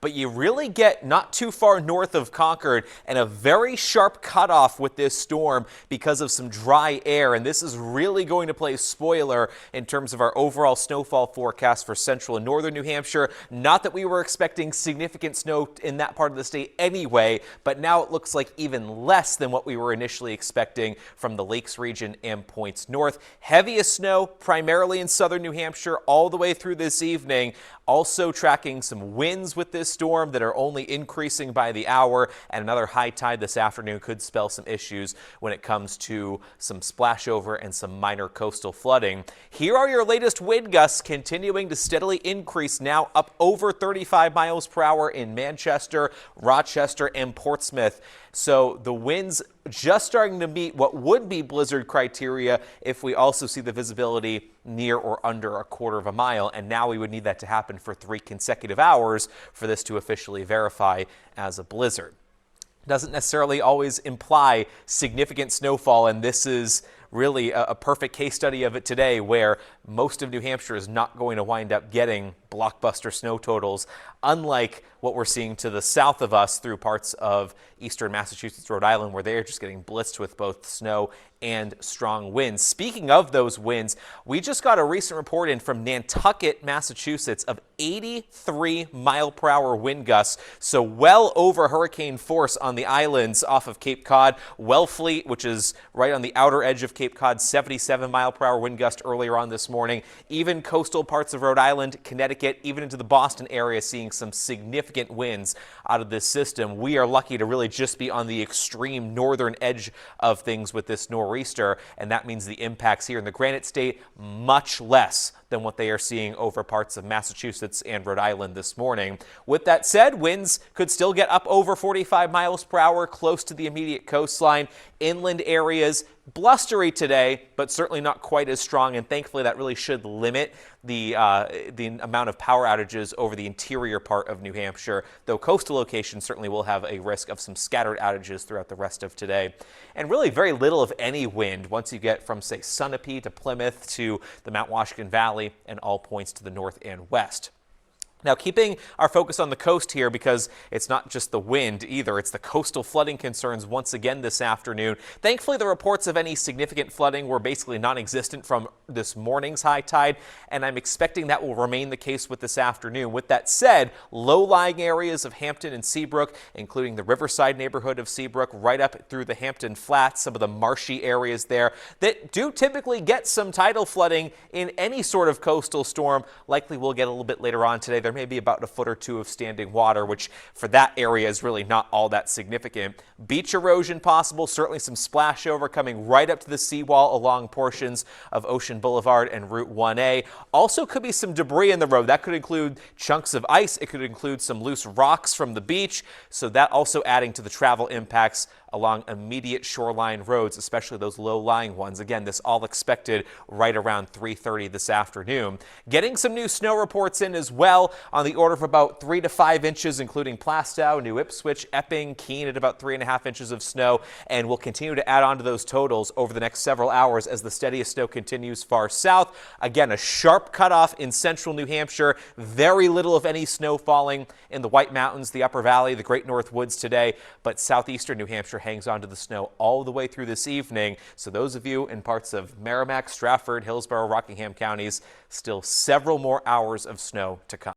but you really get not too far north of Concord and a very sharp cutoff with this storm because of some dry air. And this is really going to play spoiler in terms of our overall snowfall forecast for central and northern New Hampshire. Not that we were expecting significant snow in that part of the state anyway, but now it looks like even less than what we were initially expecting from the Lakes region and points north. Heaviest snow primarily in southern New Hampshire all the way through this evening. Also tracking some winds with this storm that are only increasing by the hour, and another high tide this afternoon could spell some issues when it comes to some splashover and some minor coastal flooding. Here are your latest wind gusts continuing to steadily increase, now up over 35 miles per hour in Manchester, Rochester, and Portsmouth. So the winds just starting to meet what would be blizzard criteria if we also see the visibility near or under a quarter of a mile. And now we would need that to happen for 3 consecutive hours for this to officially verify as a blizzard. Doesn't necessarily always imply significant snowfall, and this is really a perfect case study of it today, where most of New Hampshire is not going to wind up getting blockbuster snow totals, unlike what we're seeing to the south of us through parts of eastern Massachusetts, Rhode Island, where they are just getting blitzed with both snow and strong winds. Speaking of those winds, we just got a recent report in from Nantucket, Massachusetts, of 83 mile per hour wind gusts, so well over hurricane force on the islands off of Cape Cod. Wellfleet, which is right on the outer edge of Cape Cod, 77 mile per hour wind gust earlier on this morning. Even coastal parts of Rhode Island, Connecticut, even into the Boston area, seeing some significant winds out of this system. We are lucky to really just be on the extreme northern edge of things with this nor'easter, and that means the impacts here in the Granite State much less than what they are seeing over parts of Massachusetts and Rhode Island this morning. With that said, winds could still get up over 45 miles per hour close to the immediate coastline. Inland areas, blustery today, but certainly not quite as strong, and thankfully that really should limit the amount of power outages over the interior part of New Hampshire, though coastal locations certainly will have a risk of some scattered outages throughout the rest of today. And really very little of any wind once you get from, say, Sunapee to Plymouth to the Mount Washington Valley and all points to the north and west. Now, keeping our focus on the coast here, because it's not just the wind either, it's the coastal flooding concerns once again this afternoon. Thankfully, the reports of any significant flooding were basically non-existent from this morning's high tide, and I'm expecting that will remain the case with this afternoon. With that said, low-lying areas of Hampton and Seabrook, including the Riverside neighborhood of Seabrook, right up through the Hampton Flats, some of the marshy areas there that do typically get some tidal flooding in any sort of coastal storm, likely we'll get a little bit later on today. There may be about a foot or two of standing water, which for that area is really not all that significant. Beach erosion possible, certainly some splashover coming right up to the seawall along portions of Ocean Boulevard and Route 1A. Also could be some debris in the road. That could include chunks of ice. It could include some loose rocks from the beach. So that also adding to the travel impacts along immediate shoreline roads, especially those low-lying ones. Again, this all expected right around 3:30 this afternoon. Getting some new snow reports in as well on the order of about 3 to 5 inches, including Plastow, New Ipswich, Epping, Keene at about 3.5 inches of snow. And we'll continue to add on to those totals over the next several hours as the steadiest snow continues far south. Again, a sharp cutoff in central New Hampshire. Very little, if any, snow falling in the White Mountains, the Upper Valley, the Great North Woods today. But southeastern New Hampshire hangs on to the snow all the way through this evening. So those of you in parts of Merrimack, Stratford, Hillsborough, Rockingham counties, still several more hours of snow to come.